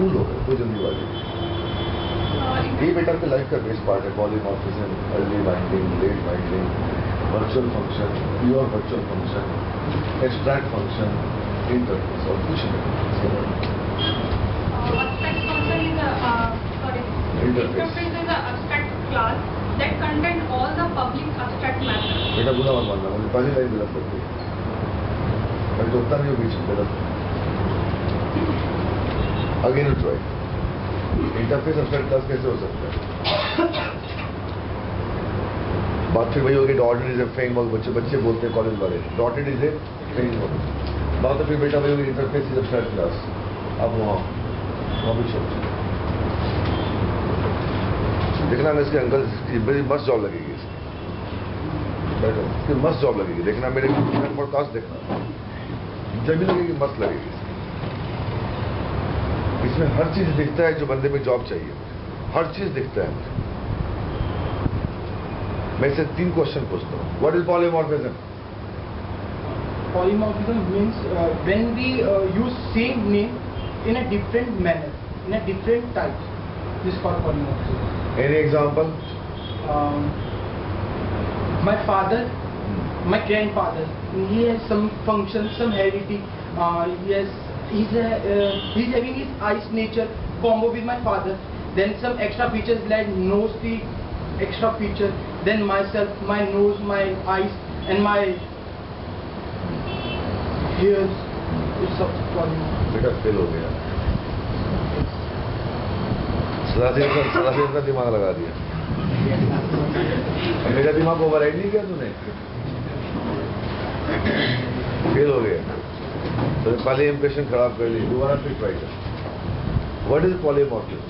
Cool हो गए, कोई जल्दीबाजी नहीं। ये बेटा आपके लाइफ का बेस्ट पार्ट है, polymorphism, early binding, late binding, virtual function, pure virtual function, abstract function, interface और कुछ नहीं। Interface is an abstract class that contains all the public abstract methods. बेटा बुरा मत मानना, मुझे पहली लाइन गलत लगती है, मैं तो उतना नहीं हूँ बीच में गलत। Again you try. Interface abstract class कैसे हो सकता है? बात फिर वही होगी, डॉटेड इज ए फ्रेमवर्क, बच्चे बोलते हैं कॉलेज वाले, डॉटेड इज ए फ्रेमवर्क। बात तो फिर बेटा वही होगी, इंटरफेस इज abstract क्लास। अब वहाँ भी छोड़ देखना मैं इसके अंकल की बड़ी मस्त जॉब लगेगी इसकी, बैठो इसकी मस्त जॉब लगेगी, देखना मेरे पॉडकास्ट देखना, जब भी लगेगी मस्त लगेगी इसकी। इसमें हर चीज दिखता है जो बंदे में जॉब चाहिए, हर चीज दिखता है मुझे। मैं इसे 3 क्वेश्चन पूछता हूँ। What is polymorphism? Polymorphism means when we use same name in a different manner, in a different types. This is called polymorphism. Any example? My father, my grandfather, he has some function, some heredity. He's having his eyes nature combo with my father. Then some extra features like nose, the extra feature. Then myself, my nose, my eyes, and my ears. It's सब polymorphism. बेटा fail हो गया, सरासरी का दिमाग लगा दिया। मेरा दिमाग ओवरराइड नहीं किया तूने, फेल हो गया। तो पहले इंप्रेशन खराब कर ली, दोबारा फिर ट्राई कर। What is polymorphism?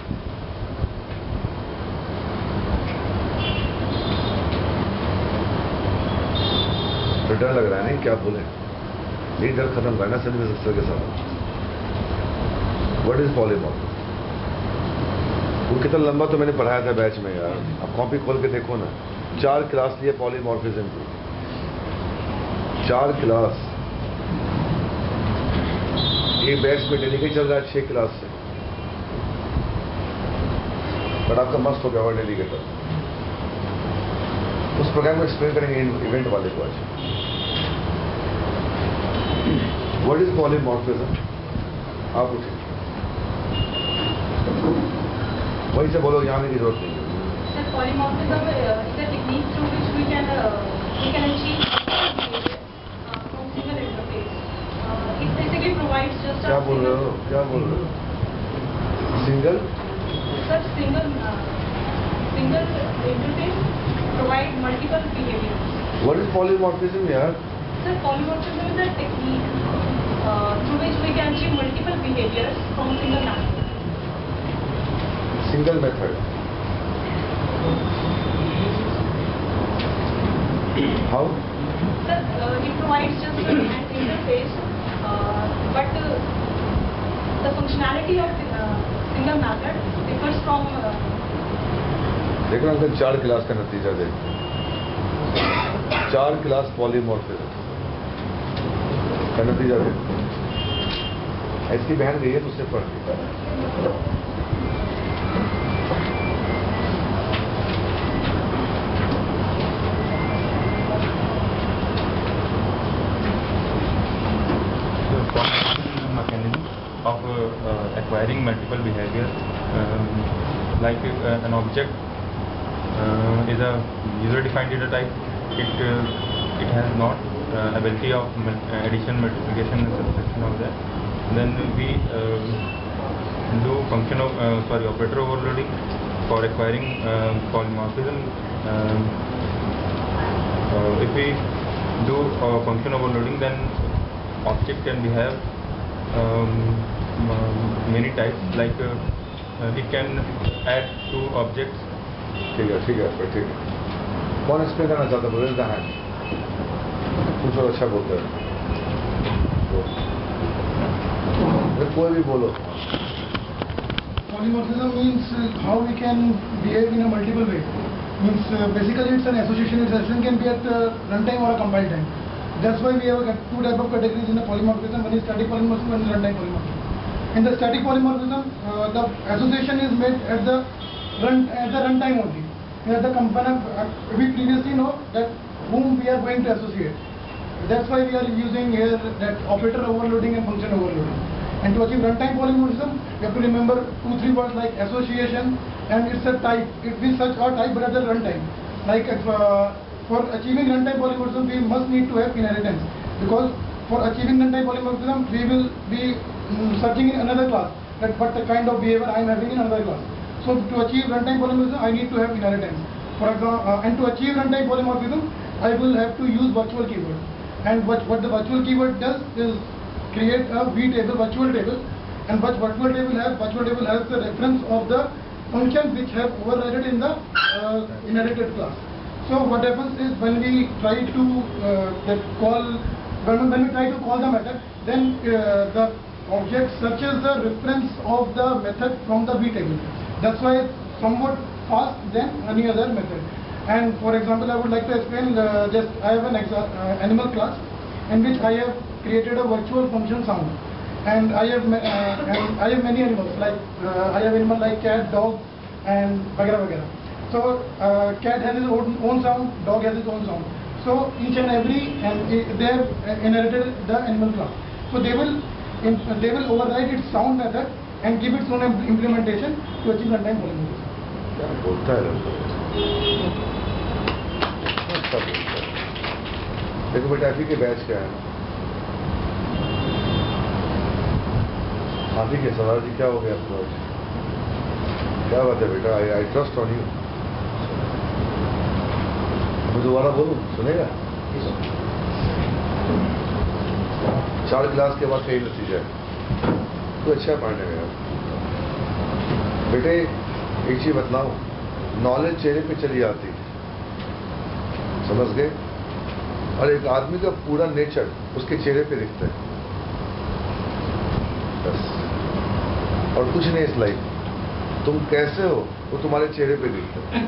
तो डर लग रहा है नहीं, क्या बोले? नहीं, डर खत्म करना सभी सर के साथ। What is polymorphism? वो कितना लंबा तो मैंने पढ़ाया था बैच में यार, अब कॉपी खोल के देखो ना। 4 क्लास लिए पॉलीमॉर्फिज्म की, 4 क्लास। एक बैच में डेलीगेट चल रहा है 6 क्लास से, बट आपका मस्त हो गया और डेलीगेटर। उस प्रोग्राम को एक्सप्लेन करेंगे इवेंट वाले को आज। What is polymorphism? आप पूछिए, वही से बोलो, यहाँ की जरूरत नहीं है। Polymorphism is a technique through which we can achieve from single interface. It basically provides just क्या बोल रहे हो, क्या बोल रहे हो? Single single interface provide multiple behaviors. What is polymorphism यार? Sir, polymorphism is a technique through which we can achieve multiple behaviors from single method. Single method how? Sir, it provides just an interface, but the functionality of single method differs from. देखो uncle, 4 class का नतीजा देख, 4 class polymorphism का नतीजा देख। ऐसी बहन गई है तो उससे पढ़ of acquiring multiple behaviors, like an object is a user-defined data type. It has not ability of addition, multiplication, and subtraction of that. Then we do function of operator overloading for acquiring polymorphism. If we do function overloading, then object can behave many types, like it can add 2 objects. ठीक है, ठीक है, ठीक है। कौन explain करना चाहता है? Raise the hand. कुछ और अच्छा बोलते हैं, कोई भी बोलो। Polymorphism means how we can behave in a multiple way. Means basically it's an association. Association can be at runtime or a compile time. That's why we have 2 type of categories in the polymorphism. One is static polymorphism and one is runtime polymorphism. In the static polymorphism, the association is made at the runtime only. At the component, we previously know that whom we are going to associate. That's why we are using here that operator overloading and function overloading. And to achieve runtime polymorphism, we have to remember 2-3 words like association, and it's a type. It is such a type, but at the runtime. Like if, for achieving runtime polymorphism, we must need to have inheritance, because for achieving runtime polymorphism, we will be searching in another class that what the kind of behavior I am having in another class. So to achieve runtime polymorphism, I need to have inheritance. For example, and to achieve runtime polymorphism, I will have to use virtual keyword. And what the virtual keyword does is create a v-table, virtual table, and what virtual table has the reference of the functions which have overridden in the inherited class. So what happens is when we try to call the method, then the object searches the reference of the method from the v-table. That's why it's somewhat fast than any other method. And for example, I would like to explain just I have an animal class in which I have created a virtual function sound, and I have many animals like I have animal like cat, dog, and vagara vagara. So cat has its own sound, dog has its own sound. So each and every they have inherited the animal class. So they will override its sound method and give its own implementation to achieve runtime polymorphism. क्या बोलता है देखो बेटा आप ही के batch क्या है आप ही के सवाल जी क्या हो गया आपको आज क्या बात है बेटा आई ट्रस्ट ऑन यू मैं दोबारा बोलूं सुनेगा 4 क्लास के बाद कई नतीजा है तो अच्छा पढ़ने में बेटे एक चीज बतलाऊं नॉलेज चेहरे पे चली आती है समझ गए और एक आदमी का पूरा नेचर उसके चेहरे पे दिखता है बस और कुछ नहीं इस लाइफ तुम कैसे हो वो तुम्हारे चेहरे पे दिखता है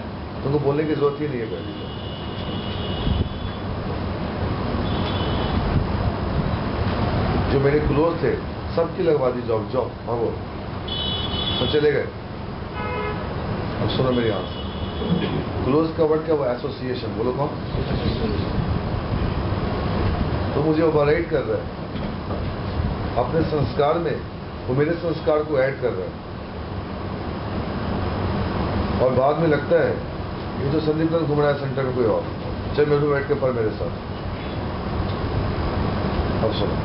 तुमको बोलने की जरूरत ही नहीं है पहले जो मेरे क्लोज थे सबकी लगवा दी जॉब भागो सब चले गए अब सुनो मेरी आंसर क्लोज का वर्ड क्या वो एसोसिएशन बोलो कौन तो मुझे ओवरराइड कर रहा है अपने संस्कार में वो मेरे संस्कार को ऐड कर रहा है और बाद में लगता है ये तो संदीप का घूम रहा है सेंटर में कोई और चल मेरे को बैठ के पढ़ मेरे साथ अब सुनो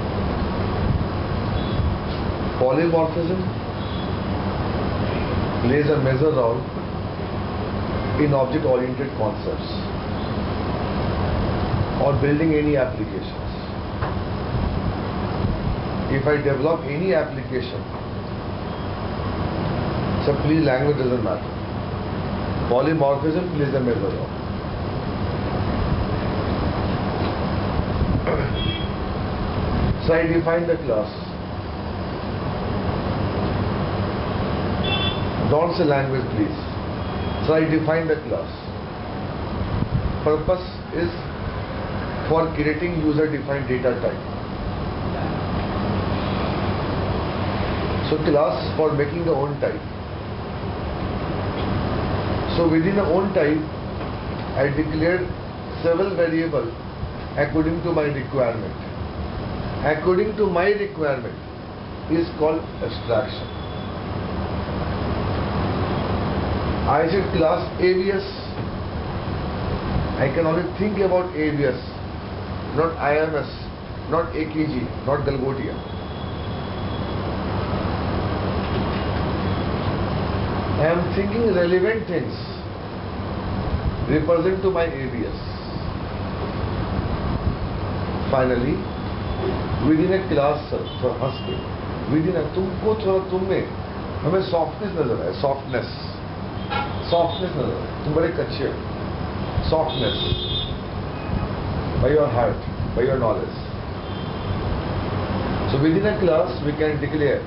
polymorphism plays a major role in object-oriented concepts or building any applications. If I develop any application, so please language doesn't matter. Polymorphism plays a major role. So I define the class. Don't say language please. So I define the class. Purpose is for creating user-defined data type. So class for making the own type. So within the own type, I declared several variables according to my requirement. According to my requirement is called abstraction. I said class AVS. I can only think about AVS, not IMS, not AKG, not Galgotia. I am thinking relevant things represent to my AVS. Finally, within a class, within a तुमको थोड़ा तुम में हमें softness नजर आए, softness नजर आए, तुम बड़े कच्चे हो, softness by your heart, by your knowledge. So within a class we can declare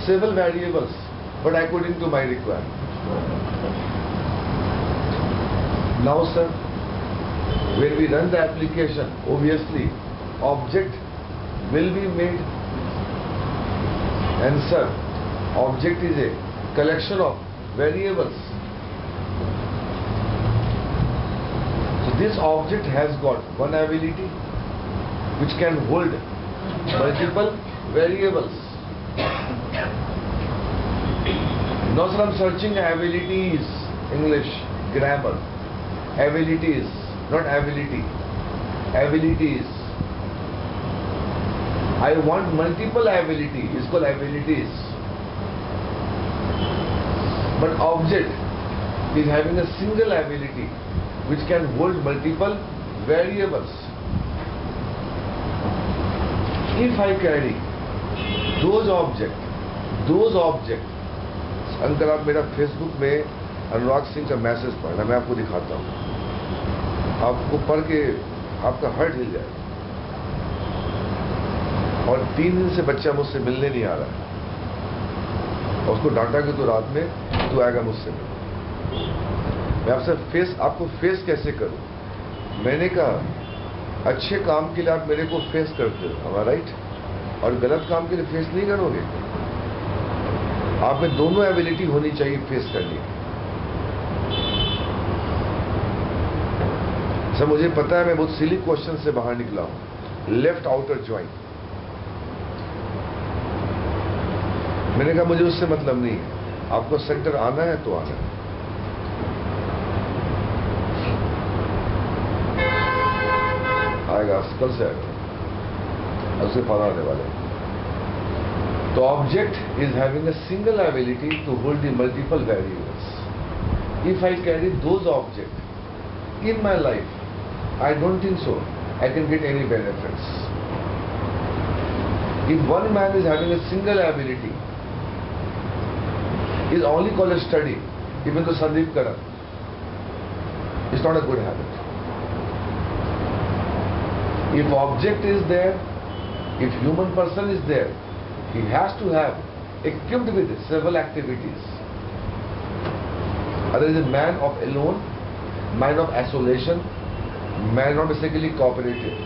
several variables, but according to my requirement. Now sir, when we run the application, obviously object will be made Answer. Object is a collection of variables. So this object has got one ability which can hold multiple variables. Now sir, I'm searching abilities, English, grammar. Abilities, not ability. Abilities. I want multiple ability, is called abilities. But object is having a single ability which can hold multiple variables. If I carry those objects, uncle आप मेरा Facebook में अनुराग सिंह का message पढ़ना, मैं आपको दिखाता हूँ, आपको पढ़ के आपका हार्ट हिल जाएगा। और 3 दिन से बच्चा मुझसे मिलने नहीं आ रहा है, और उसको डांटा कि तो रात में तू आएगा मुझसे मिलने। मैं आपसे आपको फेस कैसे करूं? मैंने कहा अच्छे काम के लिए आप मेरे को फेस करते हो, am I right? और गलत काम के लिए फेस नहीं करोगे। आप में दोनों एबिलिटी होनी चाहिए फेस करने की। सर मुझे पता है मैं बहुत सिली क्वेश्चन से बाहर निकला हूं। लेफ्ट आउटर जॉइंट, मैंने कहा मुझे उससे मतलब नहीं है, आपको सेंटर आना है तो आना है। आएगा, कल से आएगा, उससे फॉलो आने वाले। तो object is having a single ability to hold the multiple variables. If I carry those object in my life, I don't think so I can get any benefits. If one man is having a single ability, is only called a study, even though Sandeep Karan, it's not a good habit. If object is there, if human person is there, he has to have equipped with several activities. Otherwise, a man of alone, man of isolation, man not basically cooperative.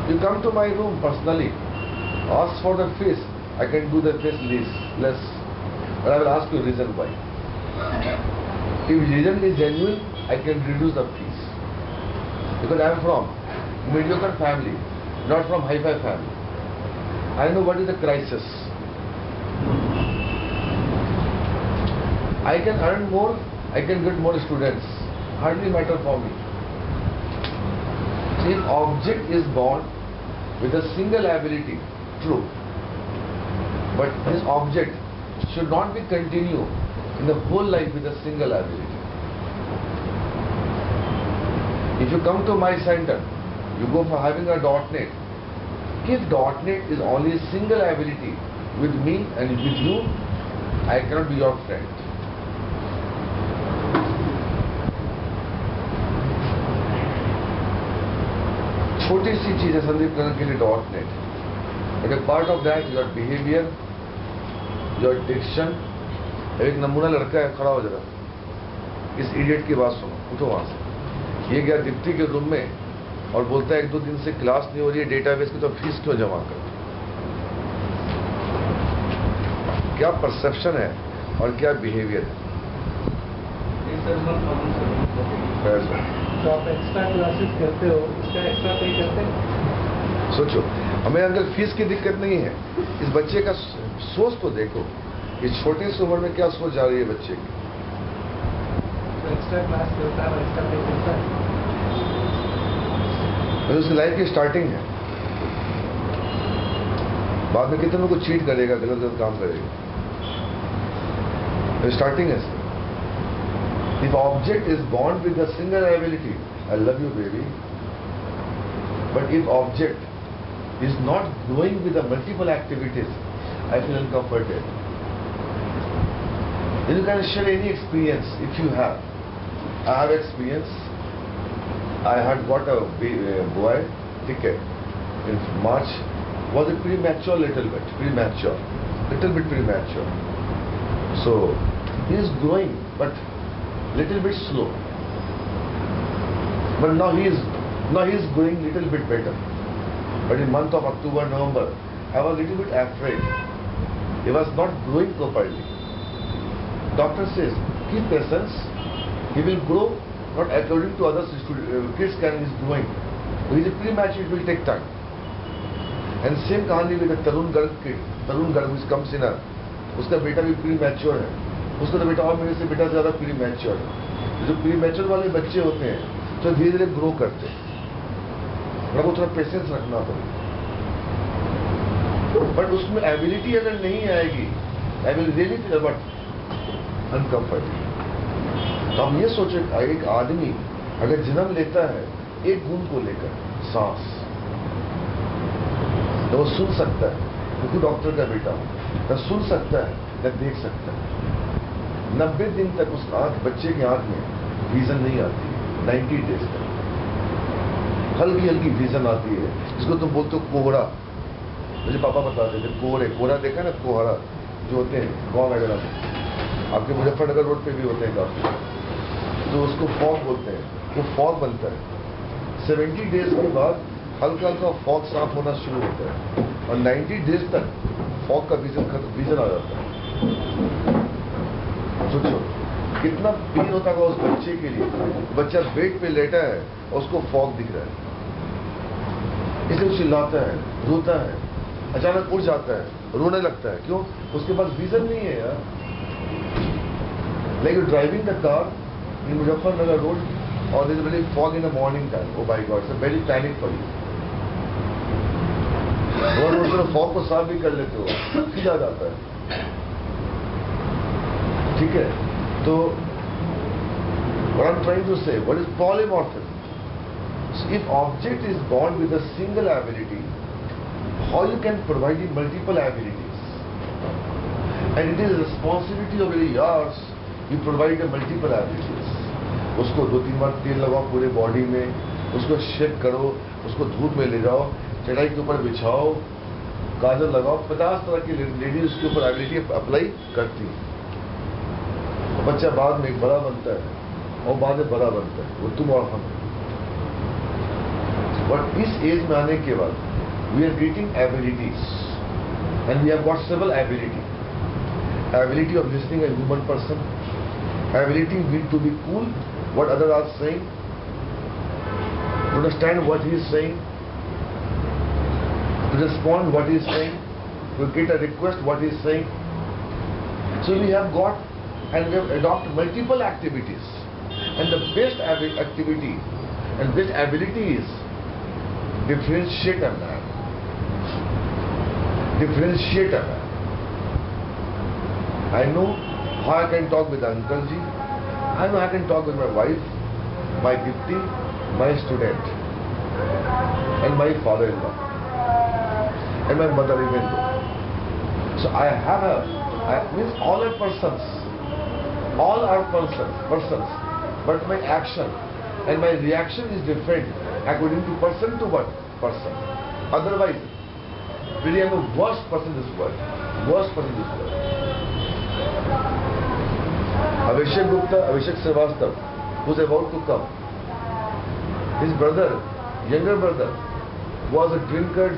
You come to my room personally, ask for the fees, I can do the fees less, but I will ask you reason why. If reason is genuine, I can reduce the fees. Because I am from mediocre family, not from high-fi family. I know what is the crisis. I can earn more, I can get more students, hardly matter for me. If object is born with a single ability, true, but this object should not be continue in the whole life with a single ability. If you come to my center, you go for having a .NET. If .NET is only a single ability with me and with you, I cannot be your friend. छोटी सी चीज है संदीप करने के लिए .NET, but a part of that your behaviour, your diction. एक नमूना लड़का है, खड़ा हो जरा, इस इडियट की बात सुनो, उठो वहां से। ये गया दीप्ति के रूम में और बोलता है 1-2 दिन से क्लास नहीं हो रही है, डेटाबेस की तो फीस क्यों जमा कर। क्या परसेप्शन है और क्या बिहेवियर है। तो आप एक्स्ट्रा क्लासेस करते हो, इसका एक्स्ट्रा पे करते हैं? सोचो, हमें अंकल फीस की दिक्कत नहीं है, इस बच्चे का सोच तो देखो, इस छोटे से उम्र में क्या सोच जा रही है बच्चे की। तो एक्स्ट्रा क्लास करता है, एक्स्ट्रा पे करता है, तो उसकी लाइफ की स्टार्टिंग है। बाद में कितनों को चीट करेगा, गलत गलत काम करेगा, स्टार्टिंग है। If object is born with a single ability, I love you baby, but if object is not growing with the multiple activities, I feel uncomforted. Then you can share any experience if you have. I have experience. I had got a boy ticket in March, was it premature, little bit premature. So he is growing, but little bit slow, but now he is going little bit better. But in month of October, November, I was little bit afraid he was not growing properly. Doctor says, keep patience, he will grow not according to others kids can is growing. So he is premature, it will take time. And same कहानी with the तरुण गर्भ kid, तरुण गर्भ which comes in a, उसका बेटा भी premature है, उसका तो बेटा और मेरे से बेटा ज़्यादा premature है. जो premature वाले बच्चे होते हैं तो धीरे धीरे ग्रो करते हैं, और वो थोड़ा पेशेंस रखना पड़ेगा. बट उसमें एबिलिटी अगर नहीं आएगी, I will really feel but uncomfortable. तो हम ये सोचे एक आदमी अगर जन्म लेता है एक गुण को लेकर, सांस, तो वो सुन सकता है, क्योंकि डॉक्टर का बेटा हूं, न सुन सकता है न देख सकता है. 90 दिन तक उस बच्चे की आंख में विजन नहीं आती, 90 डेज तक हल्की हल्की विजन आती है, जिसको तुम बोलते हो कोहरा. मुझे पापा बताते थे कोहरा देखा ना, कोहरा जो होते हैं गाँव वगैरह में, आपके मुजफ्फरनगर रोड पे भी होते हैं काफी, तो उसको फॉग बोलते हैं. वो फॉग बनता है 70 डेज के बाद, हल्का हल्का फॉग साफ होना शुरू होता है, और 90 डेज तक फॉग का विजन आ जाता है. सोचो कितना पेन होता होगा उस बच्चे के लिए. बच्चा बेड पे लेटा है और उसको फॉग दिख रहा है, इसलिए चिल्लाता है, रोता है, अचानक उठ जाता है, रोने लगता है. क्यों? उसके पास विजन नहीं है यार. Like driving the car in Muzaffarnagar road और there's really fog in the morning time. Oh my God, it's a very panic for you. और वो फॉग को साफ भी कर लेते हो, सीधा जाता है. ठीक है, तो what I'm trying to say, what is polymorphism? So if object is born with a single ability, how you can provide it multiple abilities? And it is a responsibility of yours, you provide a multiple abilities. उसको 2-3 बार तेल लगाओ पूरे body में, उसको shake करो, उसको धूप में ले जाओ, चटाई के ऊपर बिछाओ, काजल लगाओ. 50 तरह की लेडीज उसके ऊपर एबिलिटी अप्लाई करती है. बच्चा बाद में एक बड़ा बनता है और बाद में बड़ा बनता है, वो तुम और हम. बट इस एज में आने के बाद we are getting abilities, and we have got several ability. Ability of listening a human person, ability to be cool what others are saying, to understand what he is saying, to respond what he is saying, to get a request what he is saying. So we have got and we have adopted multiple activities, and the best activity and best ability is differentiate a man. Differentiate a man. I know how I can talk with Uncle Ji. I know I can talk with my wife, my gifty, my student, and my father-in-law, and my mother-in-law. So I means all are persons, but my action and my reaction is different according to person to what person. Otherwise, really I am the worst person in this world, Abhishek Srivastava, who is about to come, his brother, younger brother, was a drinker.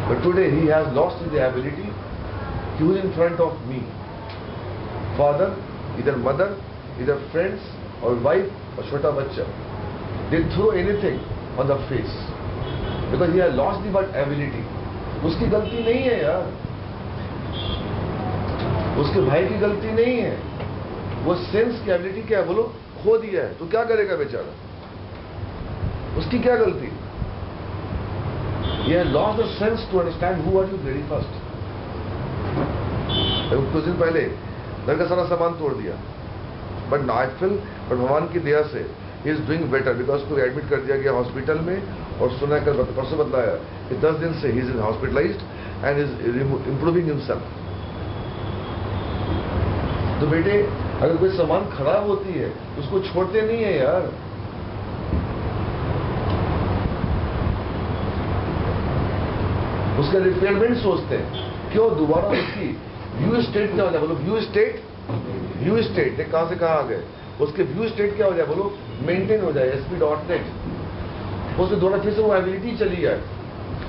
But today he has lost his ability. He was in front of me. Father, either mother, either friends or wife or chota bachcha, they throw anything on the face because he has lost the word ability. उसकी गलती नहीं है यार, उसके भाई की गलती नहीं है, वो सेंस की एबिलिटी क्या बोलो खो दिया है. तो क्या करेगा बेचारा, उसकी क्या गलती? He has lost the sense to understand who are you very first. कुछ दिन पहले घर का सारा सामान तोड़ दिया, बट आई फील बट भगवान की दया से he is doing better, because उसको एडमिट कर दिया गया हॉस्पिटल में, और सुना कर परसों बतलाया कि 10 दिन से he is hospitalised and is improving himself. तो बेटे अगर कोई सामान खराब होती है तो उसको छोड़ते नहीं है यार. उसका रिपेयरमेंट सोचते हैं. क्यों? दोबारा उसकी व्यू स्टेट क्या हो जाए बोलो, व्यू स्टेट देख कहां से कहां आ गए. उसके व्यू स्टेट क्या हो जाए बोलो, मेंटेन हो जाए SP.net. उसमें दोबारा फिर से वो एबिलिटी चली जाए.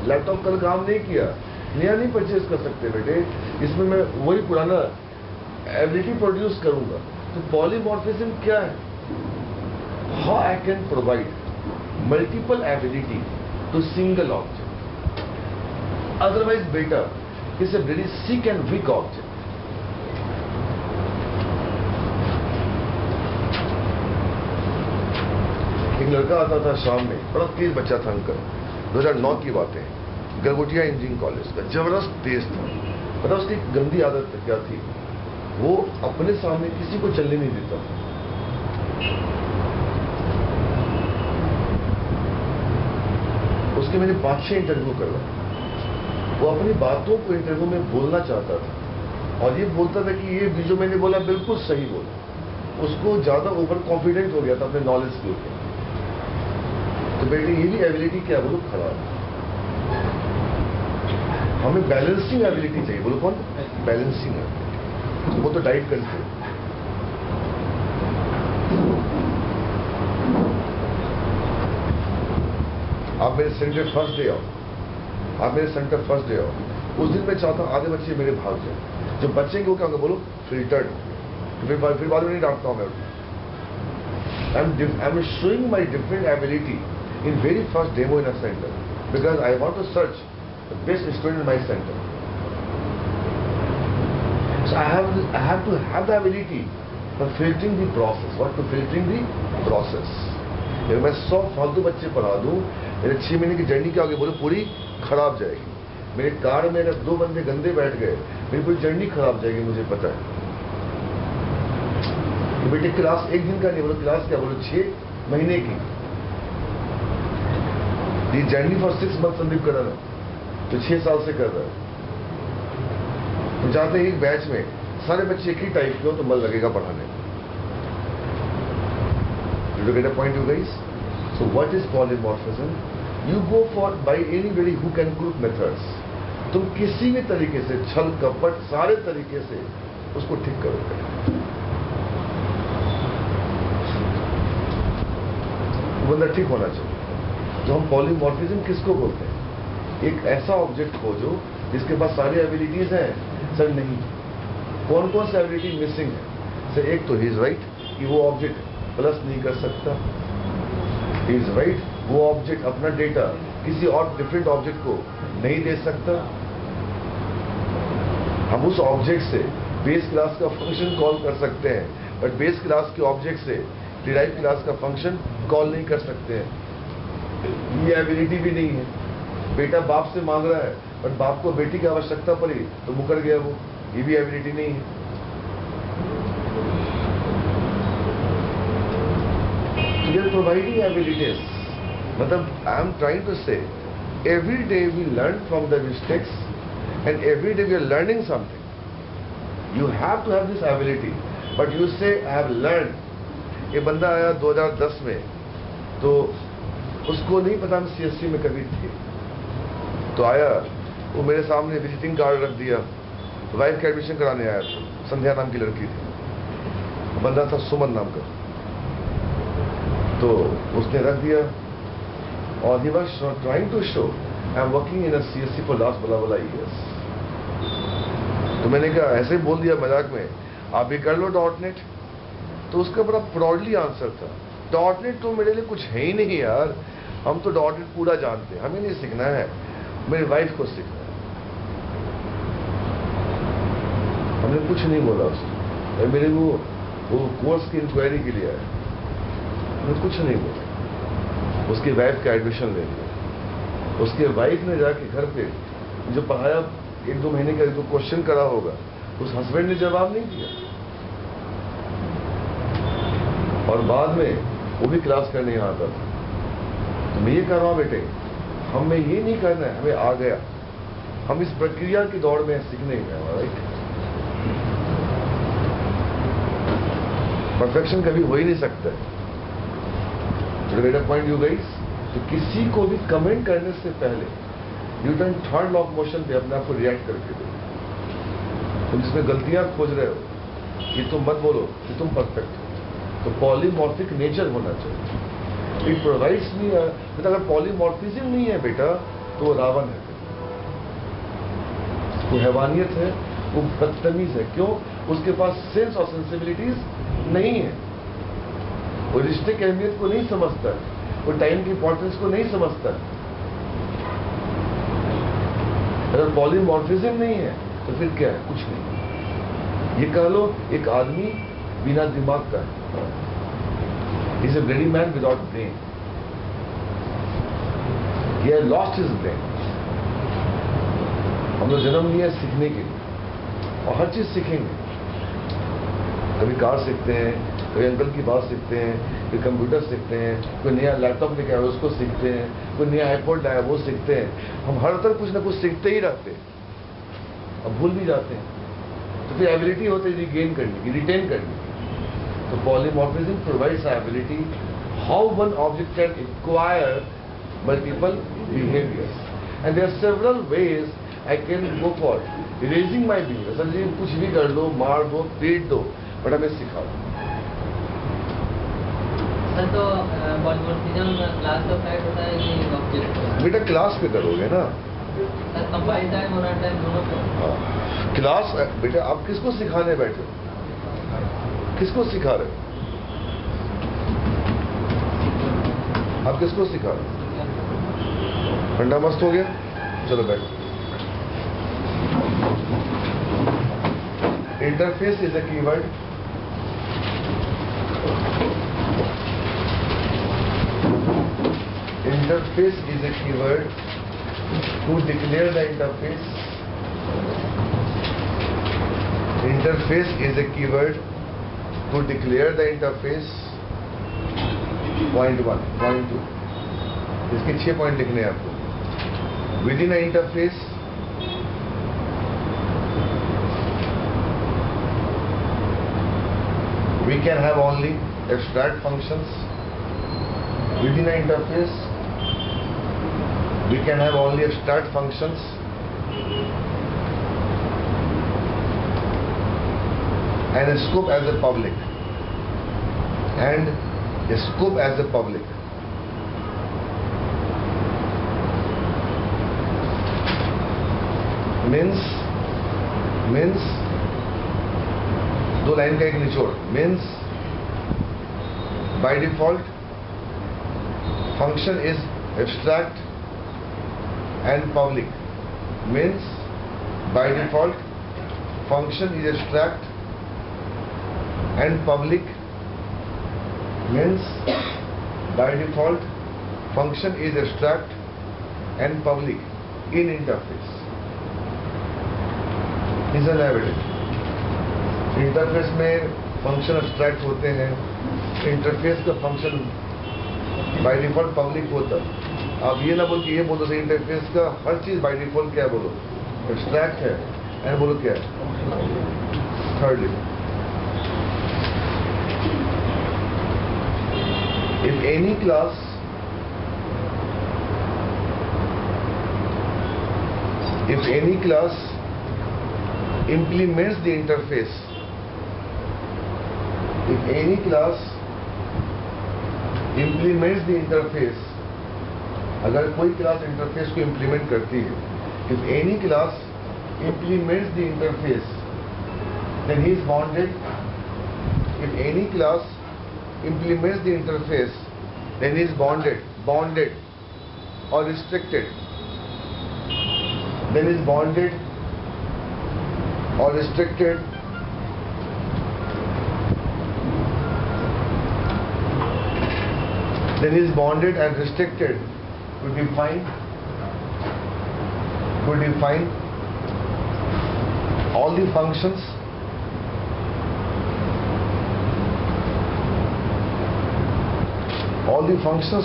लैपटॉप कल काम नहीं किया, नया नहीं परचेज कर सकते बेटे, इसमें मैं वही पुराना एबिलिटी प्रोड्यूस करूंगा। तो पॉलीमॉर्फिज्म क्या है? How I can provide multiple ability to single object, otherwise बेटा is a very sick and weak object. एक लड़का आता था शाम में, बड़ा तेज बच्चा था अंकल, 2009 की बात है, गलगोटिया इंजीनियरिंग कॉलेज का, जबरदस्त तेज था। पता उसकी एक गंदी आदत क्या थी? वो अपने सामने किसी को चलने नहीं देता। उसके मैंने 5-6 इंटरव्यू करवाए। वो अपनी बातों को इंटरव्यू में बोलना चाहता था और ये बोलता था कि ये जो मैंने बोला बिल्कुल सही बोला। उसको ज्यादा ओवर कॉन्फिडेंट हो गया था अपने नॉलेज के ऊपर। तो बेटे ये भी एबिलिटी क्या बोलो खराब है। हमें बैलेंसिंग एबिलिटी चाहिए। बोलो कौन? Balancing ability. वो तो डाइट कंट्रोल। आप मेरे सेंटर फर्स्ट डे आओ, आप मेरे सेंटर फर्स्ट डे आओ। उस दिन मैं चाहता हूं आधे बच्चे मेरे भाग जाए। जो बचेंगे वो क्या होंगे बोलो? फिल्टर्ड। फिर बाद में नहीं डांटता हूं मैं। I am showing my different ability in very first demo in a center because I want to search the best student in my center. So I have to have the ability for filtering the process. What to filtering the process? अगर मैं 100 फालतू बच्चे पढ़ा दूं, मेरे 6 महीने की journey क्या होगी बोलो? पूरी खराब जाएगी। मेरे कार में अगर 2 बंदे गंदे बैठ गए, मेरी पूरी जर्नी खराब जाएगी, मुझे पता है। तो बेटे क्लास एक दिन का नहीं बोलो, क्लास क्या बोलो 6 महीने की। ये जर्नी फॉर 6 मंथ संदीप कर रहा है, तो 6 साल से कर रहा है। तो चाहते हैं एक बैच में सारे बच्चे एक ही टाइप के हो तो मन लगेगा पढ़ाने में। You get a point, you guys? So what is polymorphism? You go for by anybody who can group methods. तुम किसी भी तरीके से छल कपट सारे तरीके से उसको ठीक करोगे। बंदा ठीक होना चाहिए। तो हम पॉलीमॉर्फिज्म किसको बोलते हैं? एक ऐसा ऑब्जेक्ट खोजो जिसके पास सारी एबिलिटीज हैं। सर नहीं, कौन कौन सी एबिलिटी मिसिंग है? सर एक तो ही इज राइट कि वो ऑब्जेक्ट प्लस नहीं कर सकता। ही इज राइट वो ऑब्जेक्ट अपना डेटा किसी और डिफरेंट ऑब्जेक्ट को नहीं दे सकता। हम उस ऑब्जेक्ट से बेस क्लास का फंक्शन कॉल कर सकते हैं, बट बेस क्लास के ऑब्जेक्ट से डिराइव क्लास का फंक्शन कॉल नहीं कर सकते हैं। ये एबिलिटी भी नहीं है। बेटा बाप से मांग रहा है, बट बाप को बेटी की आवश्यकता पड़ी तो मुकर गया वो। ये भी एबिलिटी नहीं है। We are providing abilities. मतलब I am trying to say, every day we learn from the mistakes, and every day we are learning something. You have to have this ability, but you say I have learned. एक बंदा आया 2010 में, तो उसको नहीं पता हम CSC में कभी थे। तो आया, वो मेरे सामने विजिटिंग कार्ड रख दिया। वाइफ का एडमिशन कराने आया था, संध्या नाम की लड़की थी, बंदा था सुमन नाम का। तो उसने रख दिया और he was trying to show I am working in a CSC for last बला ईयर्स। तो मैंने कहा ऐसे बोल दिया मजाक में, आप भी कर लो .NET। तो उसका बड़ा प्राउडली आंसर था, .NET तो मेरे लिए कुछ है ही नहीं यार, हम तो .NEट पूरा जानते हैं, हमें नहीं सीखना है, मेरी वाइफ को सीखना है। हमने कुछ नहीं बोला उसको। मेरे वो कोर्स की इंक्वायरी के लिए आया, हमने कुछ नहीं बोला। उसकी वाइफ का एडमिशन ले लिया। उसके वाइफ ने जाके घर पे जो पढ़ाया 1-2 महीने का जो क्वेश्चन करा होगा, उस हस्बैंड ने जवाब नहीं दिया। और बाद में वो भी क्लास करने यहाँ आता था। तो मैं ये कर रहा हूँ बेटे, हमें ये नहीं करना है, हमें आ गया, हम इस प्रक्रिया की दौड़ में सीखने गए। राइट, परफेक्शन कभी हो ही नहीं सकता है। पॉइंट यू गाइस, तो किसी को भी कमेंट करने से पहले Newton third law of motion पे अपने आप को रिएक्ट करके दो। तुम जिसमें गलतियां खोज रहे हो कि तुम मत बोलो कि तुम परफेक्ट हो। तो पॉलीमॉर्फिक नेचर होना चाहिए। इट प्रोवाइड्स मी, अगर पॉलीमॉर्फिज्म नहीं है बेटा तो वो रावण है। वो हैवानियत है, वो बदतमीज है। क्यों? उसके पास सेंस और सेंसिबिलिटीज नहीं है। वो रिश्ते की अहमियत को नहीं समझता, वो टाइम की इंपॉर्टेंस को नहीं समझता। अगर पॉलीमॉर्फिज्म नहीं है तो फिर क्या है? कुछ नहीं। ये कह लो एक आदमी बिना दिमाग का है, is a ब्रेडी man without brain. He has lost his brain। हम लोग जन्म लिया सीखने के लिए और हर चीज सीखेंगे। कभी कार सीखते हैं, कभी अंकल की बात सीखते हैं, कभी कंप्यूटर सीखते हैं, कोई नया लैपटॉप लेके आया उसको सीखते हैं, कोई नया आईपॉड लाया वो सीखते हैं। हम हर तरह कुछ ना कुछ सीखते ही रहते हैं और भूल भी जाते हैं। तो फिर एबिलिटी होती है रिगेन करने की, रिटेन करने की। तो polymorphism provides ability how one object can acquire multiple behaviors, and there are several ways I can go for erasing my behavior। Sir ji कुछ भी कर दो, मार दो, पीट दो, बट हमें सिखा दो। सर तो पॉलीमॉर्फिज्म क्लास का फैक्ट होता है कि ऑब्जेक्ट बेटा क्लास पे करोगे ना? सर कंपाइल टाइम और रन टाइम दोनों पे। हाँ क्लास। बेटा आप किसको सिखाने बैठे हो? किसको सिखा रहे हो? आप किसको सिखा रहे हो? ठंडा मस्त हो गया, चलो बैठ। Interface is a keyword. Interface is a keyword to declare the interface. Interface is a keyword to declare the interface. Point 1, point 2, इसके 6 पॉइंट लिखने हैं आपको। Within an interface, we can have only abstract functions. Within an interface, we can have only abstract functions. And a scope as a public. And a scope as a public. Means दो line का एक निचोड़। Means by default function is abstract and public. Means by default function is abstract and public. Means by default function is abstract and public in interface. Is an evidence. Interface में function abstract होते हैं, interface का function by default public होता है। आप ये ना बोल के ये बोलो इंटरफेस का हर चीज बाय डिफॉल्ट क्या बोलो एब्स्ट्रैक्ट है, एंड बोलो क्या है। Thirdly, if any class implements the interface, if any class implements the interface, अगर कोई क्लास इंटरफेस को इम्प्लीमेंट करती है, if any class implements the interface, then he is bounded. If any class implements the interface, then he is bounded or restricted. Then is bounded or restricted. Then is bounded and restricted to define all the functions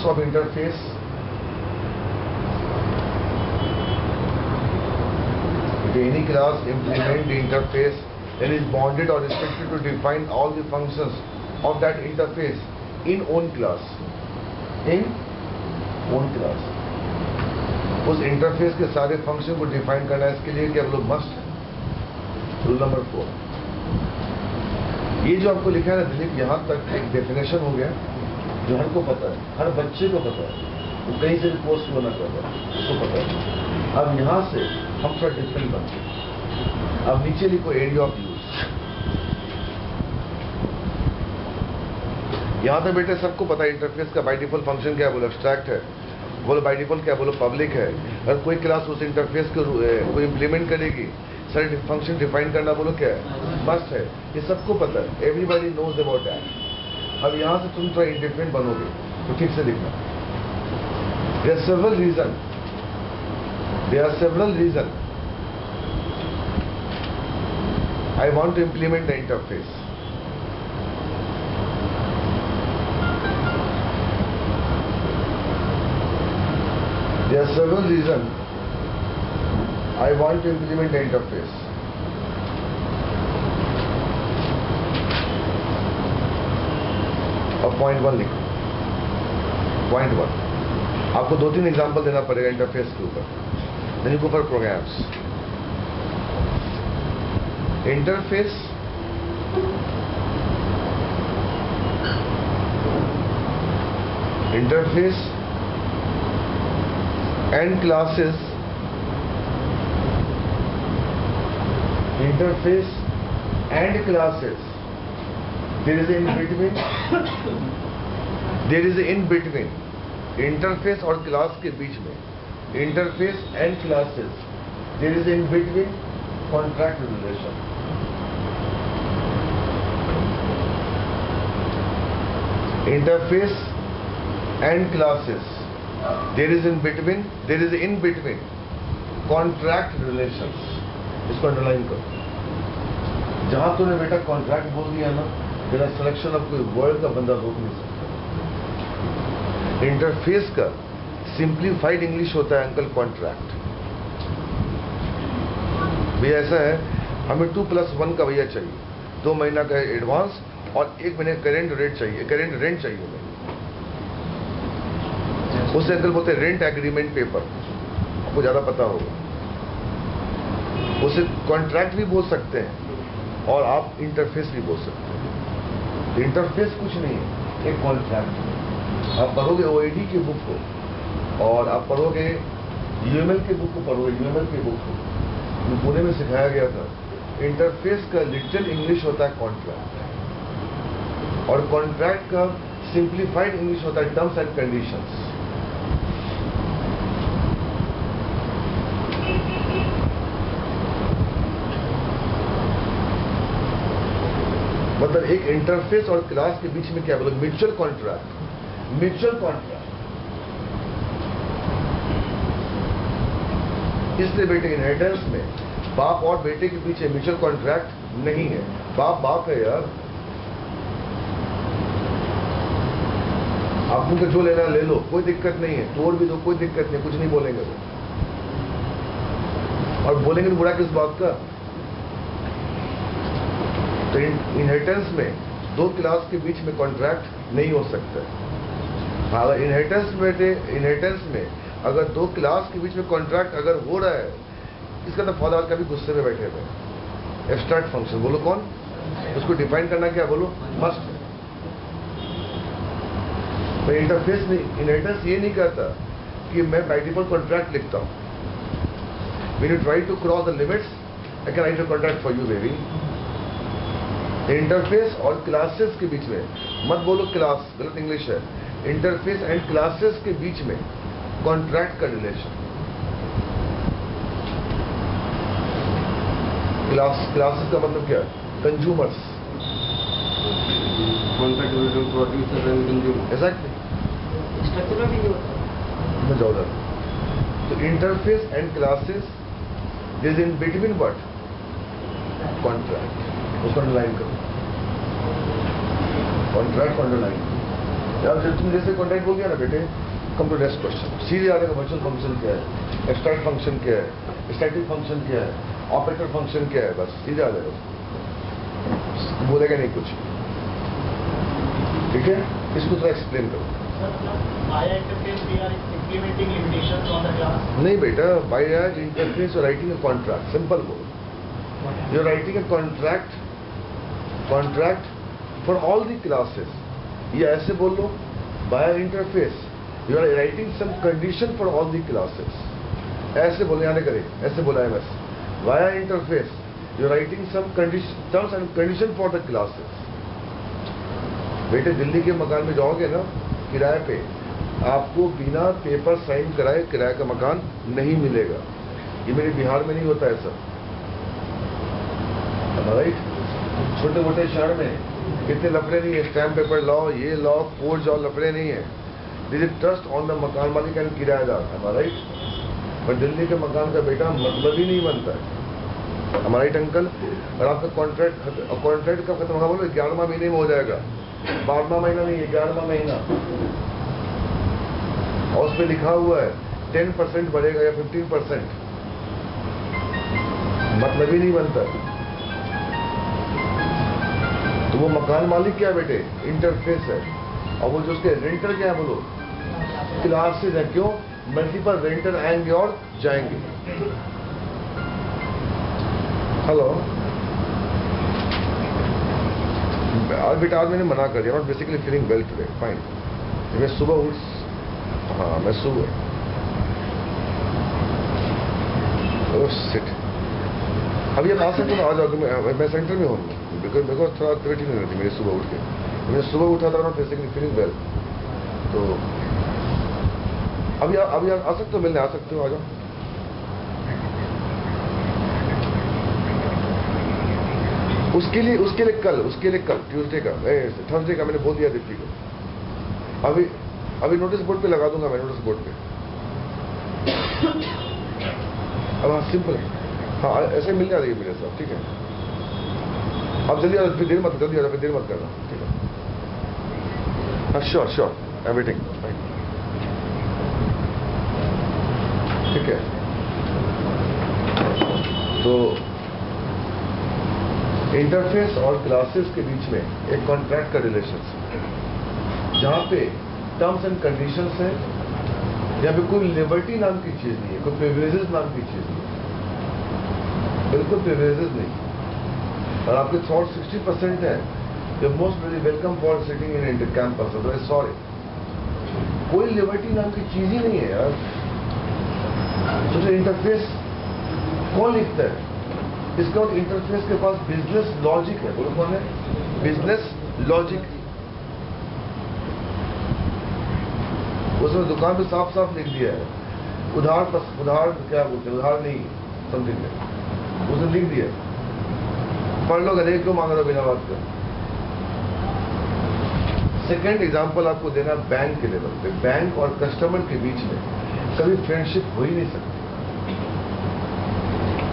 of interface. If any class implement the interface, then is bounded or restricted to define all the functions of that interface in own class. उस interface के सारे function को define करना, इसके लिए क्या लोग must है। रूल नंबर 4, ये जो आपको लिखा है ना दिलीप, यहाँ तक एक डेफिनेशन हो गया जो हर को पता है, हर बच्चे को पता है, वो कहीं से भी कोर्स होना चाहता है, उसको पता है। अब यहाँ से हम थोड़ा डिफरेंट बनते हैं। अब नीचे लिखो एरिया ऑफ यूज। यहां तो बेटे सबको पता है इंटरफेस का बाय डिफॉल्ट फंक्शन क्या है, बोलो एब्स्ट्रैक्ट है, बोलो बाय डिफॉल्ट क्या, बोलो पब्लिक है। अगर कोई क्लास उस इंटरफेस को कोई इंप्लीमेंट करेगी, सारे फंक्शन डिफाइन करना बोलो क्या है, मस्ट है। ये सबको पता है, एवरीबॉडी नोज अबाउट दैट। अब यहां से तुम थोड़ा इंडिपेंडेंट बनोगे तो ठीक से लिखना। There are several reason I want to implement the interface. There are several reasons I want to implement the interface. अब पॉइंट 1 लिखो। पॉइंट 1 आपको 2-3 एग्जांपल देना पड़ेगा इंटरफेस के ऊपर। Then you go for programs. Interface and classes, interface and classes, there is in between interface और class के बीच में, interface and classes, there is in between contract relation. Interface and classes, there is in between contract relations. इसको underline करो। जहां तूने बेटा contract बोल दिया ना, तेरा सिलेक्शन ऑफ कोई वर्ड का बंदा रोक नहीं सकता। इंटरफेस का सिंप्लीफाइड इंग्लिश होता है अंकल कॉन्ट्रैक्ट। भैया ऐसा है, हमें 2+1 का भैया चाहिए, 2 महीना का एडवांस और 1 महीने करेंट रेट चाहिए, करेंट रेंट चाहिए हमें। उसे अंकल बोलते हैं रेंट एग्रीमेंट पेपर, आपको ज्यादा पता होगा। उसे कॉन्ट्रैक्ट भी बोल सकते हैं और आप इंटरफेस भी बोल सकते हैं। इंटरफेस कुछ नहीं है, एक कॉन्ट्रैक्ट। आप पढ़ोगे OAD की बुक को और आप पढ़ोगे UML की बुक को, पढ़ोगे UML की बुक को, पुणे में सिखाया गया था। इंटरफेस का लिटिल इंग्लिश होता है कॉन्ट्रैक्ट, और कॉन्ट्रैक्ट का सिंप्लीफाइड इंग्लिश होता है टर्म्स एंड कंडीशंस। मतलब एक इंटरफेस और क्लास के बीच में क्या बोलो, म्यूचुअल कॉन्ट्रैक्ट। म्यूचुअल कॉन्ट्रैक्ट, इसलिए बेटे इनहेरिटेंस में बाप और बेटे के पीछे म्यूचुअल कॉन्ट्रैक्ट नहीं है। बाप है यार, आप मुझे जो लेना ले लो, कोई दिक्कत नहीं है, तोड़ भी दो, कोई दिक्कत नहीं, कुछ नहीं बोलेंगे वो। और बोलेंगे तो बुरा किस बात का। तो इनहेरिटेंस में 2 क्लास के बीच में कॉन्ट्रैक्ट नहीं हो सकता। अगर इनहेरिटेंस में अगर 2 क्लास के बीच में कॉन्ट्रैक्ट अगर हो रहा है, इसका तो फादर कभी गुस्से में बैठे हुए। एब्स्ट्रैक्ट फंक्शन बोलो कौन, उसको डिफाइन करना क्या बोलो, मस्ट। तो इंटरफेस में इनहेरिटेंस ये नहीं कहता कि मैं बाय डिफॉल्ट कॉन्ट्रैक्ट लिखता हूं। When you try to cross the limits, I can write a contract for you baby. Interface और क्लासेस के बीच में मत बोलो क्लास, गलत इंग्लिश है। इंटरफेस एंड क्लासेस के बीच में कॉन्ट्रैक्ट का रिलेशन। क्लासेस का मतलब क्या है, consumers. Contract between producer and consumer. Exactly, structure में भी ये होता है। मैं जाऊँ। तो interface and classes is in between what, contract. उसको अंडरलाइन करो, कॉन्ट्रैक्ट अंडरलाइन। यार जब तुम जैसे कॉन्ट्रैक्ट बोल दिया ना बेटे, कम टू नेक्स्ट क्वेश्चन। सीधे आने का वर्चुअल फंक्शन क्या है, एब्स्ट्रैक्ट फंक्शन क्या है, स्टैटिक फंक्शन क्या है, ऑपरेटर फंक्शन क्या है, बस सीधे आ जाएगा। बोलेगा नहीं कुछ, ठीक है। इसको थोड़ा एक्सप्लेन करो। नहीं बेटा, बाय इंटरफेस और राइटिंग ए कॉन्ट्रैक्ट, सिंपल बोलो। You are writing a contract for all the classes, या ऐसे बोल लो by interface you are writing some condition for all the classes. ऐसे बोले, आने करे, ऐसे बोला है बस। Via interface you writing some terms and condition for the classes. बेटे दिल्ली के मकान में जाओगे ना किराए पे, आपको बिना पेपर साइन कराए किराए का मकान नहीं मिलेगा। ये मेरे बिहार में नहीं होता है सर, राइट? छोटे मोटे शहर में इतने लफड़े नहीं है, स्टैम्प पेपर लाओ, ये लाओ, कोर्ट जाओ, लफड़े नहीं है। This is trust on the मकान मालिक एंड किराएदार, राइट? पर दिल्ली के मकान का बेटा मतलब ही नहीं बनता है, हमारा राइट अंकल? और आपका कॉन्ट्रैक्ट कब खत्म होगा बोलो? 11वां महीने में हो जाएगा, 12वां महीना नहीं, 11वां महीना। और उस पर लिखा हुआ है 10% बढ़ेगा या 15%, मतलब ही नहीं बनता। तो वो मकान मालिक क्या है बेटे? इंटरफेस है। और वो जो उसके रेंटर क्या है बोलो? क्लासेस है। क्यों? मल्टीपल रेंटर आएंगे और जाएंगे। हेलो, आज बेटा आज मैंने मना कर दिया, not basically feeling well today, fine. मैं सुबह उठ, हाँ मैं सुबह सिट, अब ये आ सकते हो, आ जाओ, मैं सेंटर में हूँ, बिकॉज मेरे को थोड़ा एक्टिविटी नहीं रहती मेरी सुबह उठ के। मैं सुबह उठा था, नॉट बेसिकली फीलिंग वेल। तो अभी आ सकते हो, मिलने आ सकते हो, आ जाओ। उसके लिए कल ट्यूसडे का, थर्सडे का मैंने बोल दिया दीप्ति को। अभी नोटिस बोर्ड पे लगा दूंगा मैं, नोटिस बोर्ड पे। अब हाँ सिंपल है, हाँ ऐसे मिल जाएगी मेरे साथ, ठीक है? अब जल्दी आ जाओ, फिर जल्दी आ जाओ, फिर देर मत करना, ठीक है? हाँ श्योर, आई एम वेटिंग, ठीक है? तो इंटरफेस और क्लासेस के बीच में एक कॉन्ट्रैक्ट का रिलेशनशिप, जहां पे टर्म्स एंड कंडीशंस है, या पे कोई लिबर्टी नाम की चीज नहीं है, कोई प्रिविलेजेस नाम की चीज नहीं है, बिल्कुल प्रिविलेजेस नहीं। और आपके थॉट 60% है, the most very welcome for sitting in inter campus, otherwise sorry, कोई लिबर्टी नाम की चीज ही नहीं है यार। तो इंटरफेस कौन लिखता है? इसका इंटरफेस के पास बिजनेस लॉजिक है, बोलो कौन है? Business logic. उसने दुकान पे साफ साफ लिख दिया है, उधार क्या बोलते हैं, उधार नहीं समथिंग में, उसने लिख दिया। पढ़ लो, गधे क्यों मांग रहे हो बिना बात कर? सेकेंड एग्जाम्पल आपको देना बैंक के लेवल पे, बैंक और कस्टमर के बीच में कभी फ्रेंडशिप हो ही नहीं सकती।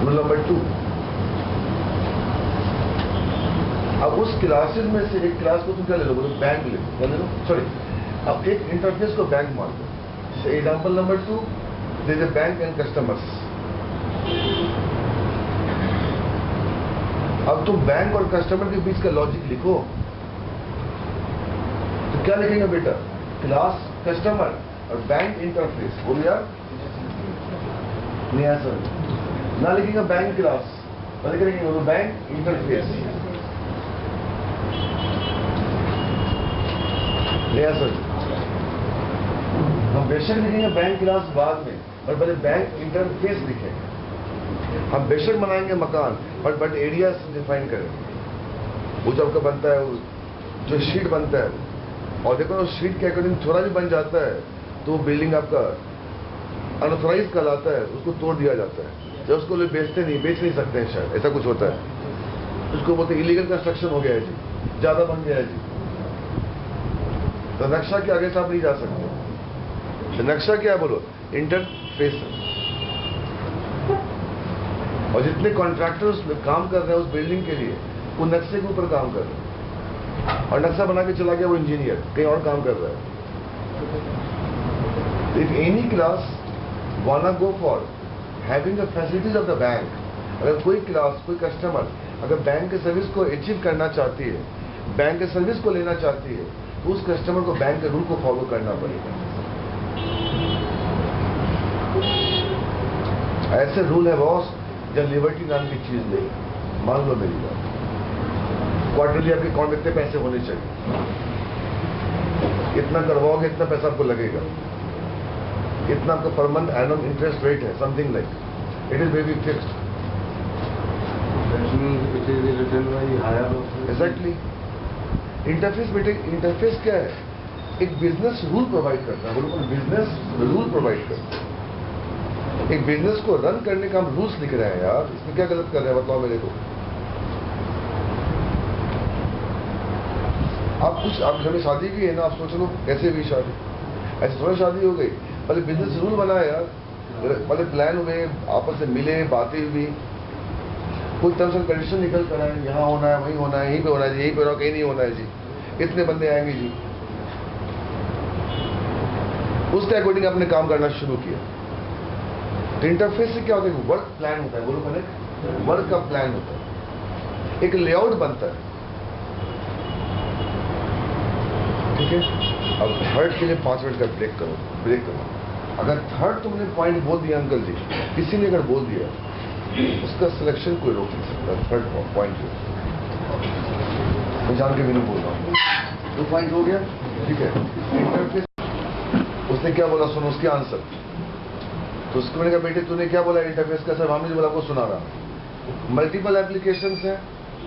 रूल नंबर 2, अब उस क्लासेस में से एक क्लास को तुम क्या ले लो? बोलो बैंक ले लो, क्या ले लो? सॉरी, अब एक इंटरफेस को बैंक मान लो। Example number 2, there is a bank and customers. अब तुम बैंक और कस्टमर के बीच का लॉजिक लिखो, तो क्या लिखेंगे बेटा? क्लास कस्टमर और बैंक इंटरफेस। बोलो यार, नहीं सर, ना लिखेंगे बैंक क्लास, ना लिखेंगे बैंक इंटरफेस। सर, हम बेशक लिखेंगे बैंक क्लास बाद में, पर पहले बैंक इंटरफेस लिखेंगे। हम बेशक बनाएंगे मकान, बट एरिया डिफाइन करेंगे। वो जो आपका बनता है, जो शीट बनता है, और देखो उस शीट के अकॉर्डिंग थोड़ा भी बन जाता है तो बिल्डिंग आपका अनऑथराइज कहलाता है, उसको तोड़ दिया जाता है। जब उसको लोग बेच नहीं सकते हैं, शायद ऐसा कुछ होता है, उसको बोलते इलीगल कंस्ट्रक्शन हो गया है जी, ज्यादा बन गया है जी। तो नक्शा के आगे से आप नहीं जा सकते। तो नक्शा क्या है बोलो? इंटरफेस। और जितने कॉन्ट्रैक्टर्स काम कर रहे हैं उस बिल्डिंग के लिए, वो नक्शे के ऊपर काम कर रहे हैं, और नक्शा बना के चला गया वो इंजीनियर कहीं और काम कर रहा है। इफ एनी क्लास वाना go for having the facilities of the bank, अगर कोई क्लास, कोई कस्टमर अगर बैंक के सर्विस को अचीव करना चाहती है, बैंक के सर्विस को लेना चाहती है, तो उस कस्टमर को बैंक के रूल को फॉलो करना पड़ेगा। ऐसे रूल है बॉस, जब लिबर्टी नाम की चीज नहीं। मान लो मेरी बात, क्वार्टरली आपके अकाउंट में इतने पैसे होने चाहिए, इतना करवाओगे इतना पैसा आपको लगेगा, इतना आपका पर मंथ एनुअल इंटरेस्ट रेट है, something like, it is very fixed. It is written by higher authority. Exactly. Interface बेटे, इंटरफेस क्या है? एक बिजनेस रूल प्रोवाइड करता है, बोलो बिजनेस रूल प्रोवाइड करता है। एक बिजनेस को रन करने का हम रूल्स लिख रहे हैं यार, इसमें क्या गलत कर रहे हैं बताओ मेरे को। आप कुछ, आप घर में शादी भी है ना, आप सोच लो कैसे भी शादी, ऐसे थोड़ा शादी हो गई, पहले बिजनेस रूल बनाया यार, पहले प्लान हुए, आपस में मिले, बातें हुई, कोई टर्म्स एंड कंडीशन निकल कर आए, यहाँ होना है, वहीं होना है, यहीं पे होना है जी, यहीं पे होना, कहीं नहीं होना है जी, इतने बंदे आएंगे जी, उसके अकॉर्डिंग आपने काम करना शुरू किया। तो इंटरफेस से क्या होता है? वर्क प्लान होता है, बोलो मैंने, वर्क का प्लान होता है, एक लेआउट बनता है, ठीक है। अब थर्ड के लिए 5 मिनट का ब्रेक करो। अगर थर्ड तुमने पॉइंट बोल दिया अंकल जी, किसी ने अगर बोल दिया, उसका सिलेक्शन कोई रोक नहीं सकता। थर्ड पॉइंट मैं जान के भी नहीं बोल रहा हूँ, 2 पॉइंट हो गया, ठीक है। इंटरफेस, उसने क्या बोला सुनो उसके आंसर। तो उसको मैंने कहा बेटे तूने क्या बोला इंटरफेस का? सर हमने बोला, आपको सुना रहा। मल्टीपल एप्लीकेशंस हैं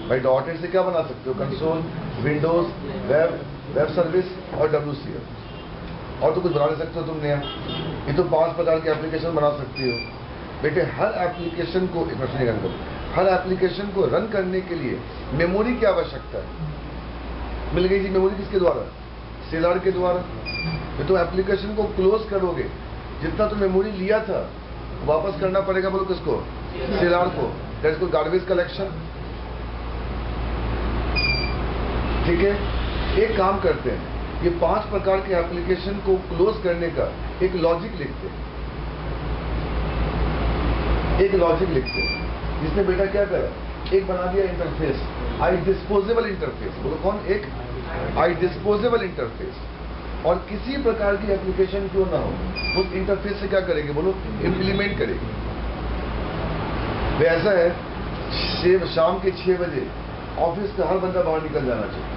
भाई, डॉटेड से क्या बना सकते हो? कंसोल, विंडोज, वेब सर्विस और WCF, और तो कुछ बना नहीं सकते हो तुमने। ये तो 5 प्रकार के एप्लीकेशन बना सकती हो बेटे। हर एप्लीकेशन को, एक प्रश्न अंकल, हर एप्लीकेशन को रन करने के लिए मेमोरी की आवश्यकता है। मिल गई जी मेमोरी किसके द्वारा? सेलार के द्वारा। तो एप्लीकेशन को क्लोज करोगे, जितना तो मेमोरी लिया था वापस करना पड़ेगा, बोलो किसको? सेलार को। दैट्स कॉल्ड गार्बेज कलेक्शन, ठीक है। एक काम करते हैं, ये 5 प्रकार के एप्लीकेशन को क्लोज करने का एक लॉजिक लिखते हैं, एक लॉजिक लिखते हैं, जिसने बेटा क्या करा, एक बना दिया इंटरफेस, आई डिस्पोजेबल इंटरफेस। बोलो कौन? एक आई डिस्पोजेबल इंटरफेस। और किसी प्रकार की एप्लीकेशन क्यों ना हो, उस इंटरफेस से क्या करेंगे? बोलो इम्प्लीमेंट करेंगे। वे ऐसा है, शाम के 6 बजे ऑफिस का हर बंदा बाहर निकल जाना चाहिए,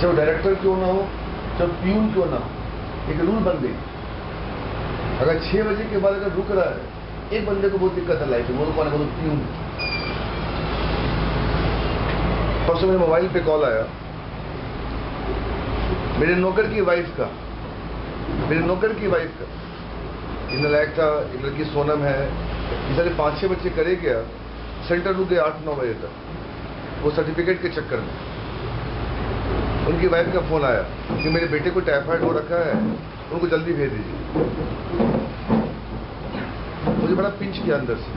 चाहे डायरेक्टर क्यों ना हो, चाहे प्यून क्यों ना हो। एक रूल बन गई, अगर 6 बजे के बाद अगर रुक रहा है, एक बंदे को बहुत दिक्कत है लाइफ में, बोलो कौन है? बोलो प्यून। परसों मेरे मोबाइल पे कॉल आया मेरे नौकर की वाइफ का, इन लायक था, एक लड़की सोनम है, ये सारे 5-6 बच्चे करे गया, सेंटर रुक गए 8-9 बजे तक, वो सर्टिफिकेट के चक्कर में। उनकी वाइफ का फोन आया कि मेरे बेटे को टाइफाइड हो रखा है, उनको जल्दी भेज दीजिए। मुझे बड़ा पिंच किया अंदर से।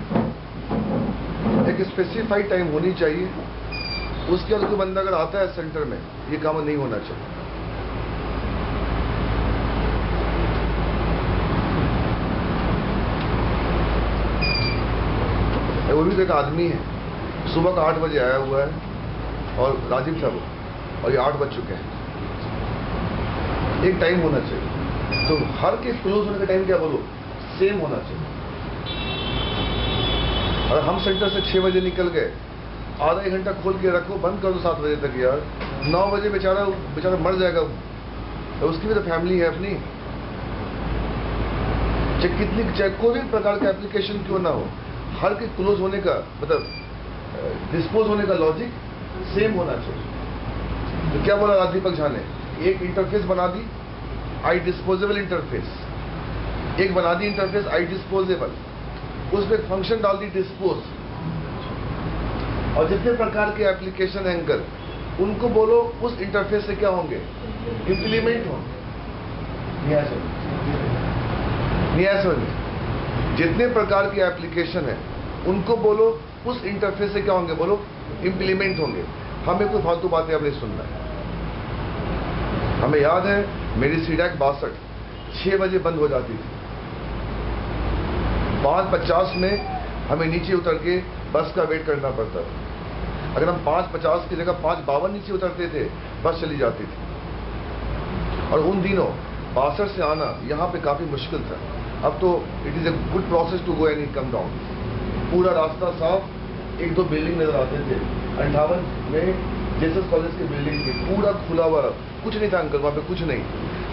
एक स्पेसिफाइड टाइम होनी चाहिए, उसके बाद कोई बंदा अगर आता है सेंटर में, ये काम नहीं होना चाहिए। वो भी तो एक आदमी है, सुबह का 8 बजे आया हुआ है, और राजीव था वो, और ये 8 बज चुके हैं। एक टाइम होना चाहिए, तो हर के क्लोज होने का टाइम क्या बोलो? सेम होना चाहिए। अगर हम सेंटर से 6 बजे निकल गए, आधा 1 घंटा खोल के रखो, बंद कर दो 7 बजे तक यार, 9 बजे बेचारा मर जाएगा, तो उसकी भी तो फैमिली है अपनी। चाहे कोई भी प्रकार का एप्लीकेशन क्यों ना हो, हर के क्लोज होने का मतलब डिस्पोज होने का लॉजिक सेम होना चाहिए। तो क्या बोला दीपक झा ने? एक इंटरफेस बना दी, आई डिस्पोजेबल इंटरफेस, एक बना दी इंटरफेस आई डिस्पोजेबल, उसमें फंक्शन डाल दी डिस्पोज, और जितने प्रकार के एप्लीकेशन एंगल, उनको बोलो उस इंटरफेस से क्या होंगे? इंप्लीमेंट होंगे। जितने प्रकार की एप्लीकेशन है, उनको बोलो उस इंटरफेस से क्या होंगे? बोलो इंप्लीमेंट होंगे। हमें कोई फालतू बातें अब नहीं सुनना है। हमें याद है मेरी सीडैक 62 6 बजे बंद हो जाती थी, 5:50 में हमें नीचे उतर के बस का वेट करना पड़ता था। अगर हम 5:50 की जगह 5:52 नीचे उतरते थे, बस चली जाती थी। और उन दिनों 62 से आना यहाँ पे काफी मुश्किल था। अब तो it is a good process to go and come down. पूरा रास्ता साफ, 1-2 बिल्डिंग नजर आते थे। 58 में जेसस कॉलेज की बिल्डिंग थी, पूरा खुला हुआ, कुछ नहीं था अंकल वहाँ पे, कुछ नहीं।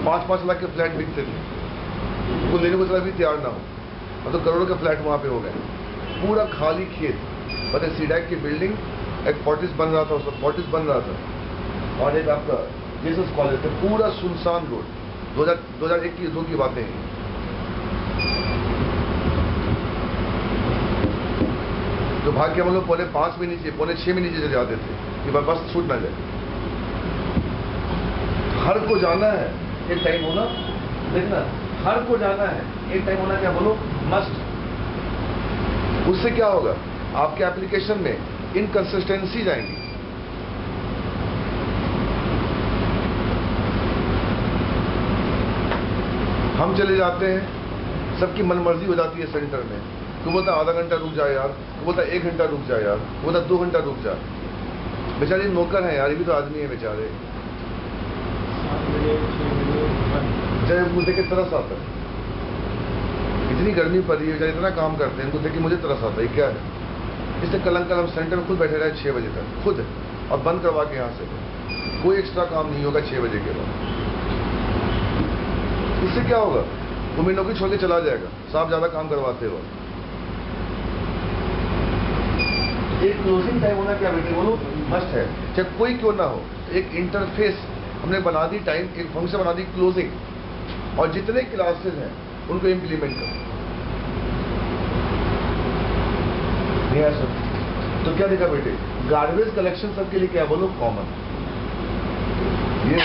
5-5 लाख के फ्लैट बिकते थे, कोई लेने को चला भी तैयार ना हो। अब तो करोड़ों के फ्लैट वहाँ पे हो गए, पूरा खाली खेत। मतलब सीडैक की बिल्डिंग, एक फोर्टिस बन रहा था, उसका फोर्टिस बन रहा था, और एक आपका जीसस कॉलेज था, पूरा सुनसान रोड। 2001-2 की बातें हैं। तो भाग्य हम लोग पौने 5 में नीचे, पौने 6 में नीचे चले जाते थे कि बस छूट ना जाए। हर को जाना है, एक टाइम होना, देखना, हर को जाना है, एक टाइम होना, क्या बोलो, मस्ट। उससे क्या होगा, आपके एप्लीकेशन में इनकंसिस्टेंसी जाएंगी। हम चले जाते हैं, सबकी मनमर्जी हो जाती है सेंटर में। तो बोलता आधा घंटा रुक जाए यार, तो बोलता 1 घंटा रुक जाए यार, बोलता 2 घंटा रुक जा। बेचारे नौकर हैं यार, ये भी तो आदमी है बेचारे। जब उनको देख के तरस आता है, इतनी गर्मी पड़ रही है, बेचारे इतना काम करते हैं, इनको देख के मुझे तरस आता है, क्या है। इसलिए कल हम सेंटर में खुद बैठे रहे 6 बजे तक खुद, और बंद करवा के यहाँ से कोई एक्स्ट्रा काम नहीं होगा 6 बजे के बाद। इससे क्या होगा, वो मेरी नौकरी छोड़ के चला जाएगा, साहब ज्यादा काम करवाते हो। एक क्लोजिंग टाइम होना क्या बेटे बोलो, मस्ट है, चाहे कोई क्यों ना हो। एक इंटरफेस हमने बना दी, टाइम एक फंक्शन बना दी क्लोजिंग, और जितने क्लासेस हैं उनको इम्प्लीमेंट करो। नहीं है सर, तो क्या देखा बेटे, गार्बेज कलेक्शन सबके लिए क्या बोलो, कॉमन। ये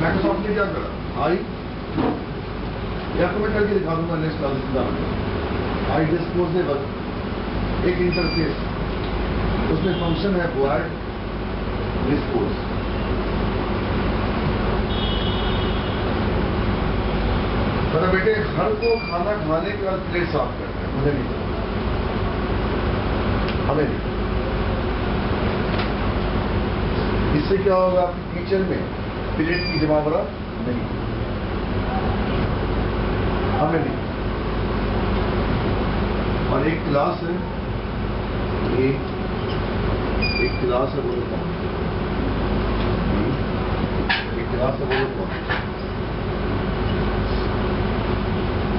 माइक्रोसॉफ्ट ने क्या करा, आई या तो मैं करके दिखा दूंगा नेक्स्ट क्लास में। आई डिस्पोजेबल एक इंटरफेस, उसमें फंक्शन है वर्ड डिस्पोज। मतलब बेटे हर को खाना खाने के बाद प्लेट साफ करना है, मुझे नहीं पता, हमें नहीं। इससे क्या होगा, आपकी किचन में प्लेट की जमावड़ा नहीं, हमें नहीं। और एक क्लास है, एक क्लास है बोलो कौन, एक क्लास है बोलो कौन,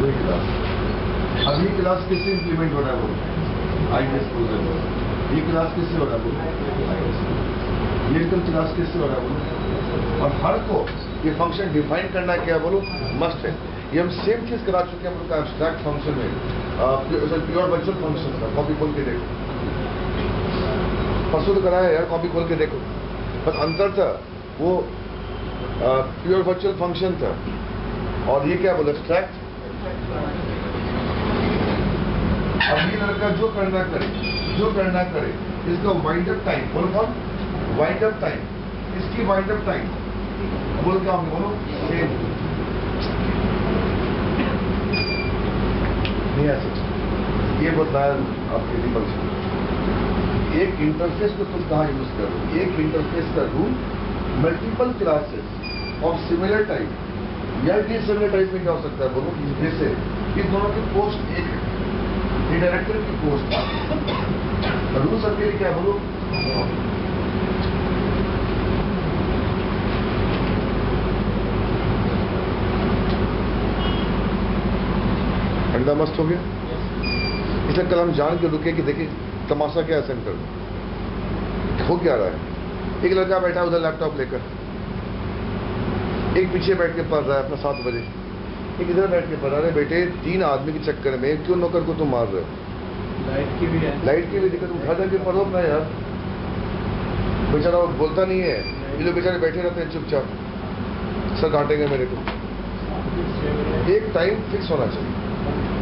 वही क्लास। अब ये क्लास किससे इंप्लीमेंट हो रहा है बोलो, आई डिस्पोजेबल। ये क्लास किससे हो रहा है बोलो, ये क्लास किससे हो रहा है बोलो। और हर को ये फंक्शन डिफाइन करना क्या है बोलो, मस्ट है। ये हम सेम चीज करा चुके हैं हम लोग का एब्स्ट्रैक्ट फंक्शन में, प्योर वर्चुअल फंक्शन था, कॉपी खोल के देखो, परसों तो कराया यार, कॉपी खोल के देखो। बस अंतर था, वो प्योर वर्चुअल फंक्शन था, और ये क्या बोले, एब्स्ट्रैक्ट। अब ये लड़का जो करना करे, जो करना करे, इसका वाइंड अप टाइम बोलो कौन, वाइंड अप टाइम, इसकी वाइंड अप टाइम बोलो क्या होंगे बोलो, सेम। नहीं ऐसे ये बताया आपके दीपक जी, एक इंटरफेस को तुम कहाँ यूज करो, एक इंटरफेस का rule multiple classes of similar type या डिसिमिलर टाइप में क्या हो सकता है बोलो, जैसे इन दोनों की पोस्ट एक है, ये डायरेक्टर की पोस्ट रूल सबके लिए क्या बोलो। अंडा मस्त हो गया। इसलिए कल हम जान के रुके कि देखिए तमाशा क्या है सेंटर में, हो क्या रहा है। एक लड़का बैठा है उधर लैपटॉप लेकर, एक पीछे बैठ के पढ़ रहा है अपना 7 बजे, एक इधर बैठ के पढ़ रहा है। बेटे 3 आदमी के चक्कर में क्यों नौकर को तुम मार रहे हो, लाइट की भी है, लाइट की भी दिक्कत, उठा करके पढ़ो अपना यार। बेचारा वो बोलता नहीं है, ये लोग बेचारे बैठे रहते हैं चुपचाप, सर काटेंगे मेरे को। एक टाइम फिक्स होना चाहिए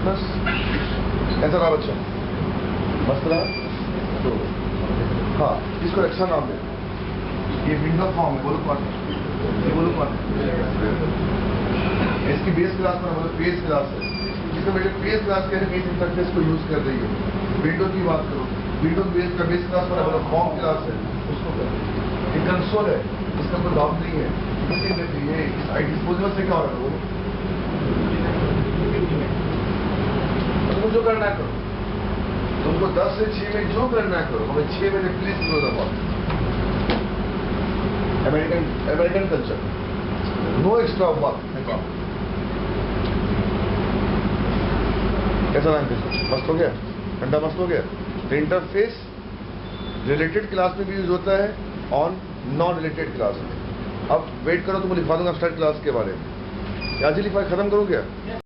बस, ऐसा रहा बच्चा, मस्त रहा। तो हाँ, इसको अच्छा नाम दे, ये विंडो फॉर्म है बोलो कौन, ये बोलो कौन, इसकी बेस क्लास में बोलो बेस क्लास है, जिसको बेटे बेस क्लास कह रहे बेस इंटरफेस को यूज कर रही है। विंडो की बात करो, विंडो बेस का बेस क्लास पर बोलो फॉर्म क्लास है, उसको करो। ये कंसोल है, इसका कोई डाउट नहीं है। ये इस आई डिस्पोजेबल से क्या हो रहा है बोलो, तुम जो करना है करो, तुमको 10 से 6 में जो करना है करो, हमें 6 बजे please close up. American culture, no extra work. कैसा नाम मस्त हो गया, ठंडा मस्त हो गया। तो इंटरफेस रिलेटेड क्लास में भी यूज होता है, ऑन नॉन रिलेटेड क्लास में। अब वेट करो तो मैं लिखवा दूंगा स्टार्ट क्लास के बारे में। आज ही लिखवा खत्म करो क्या?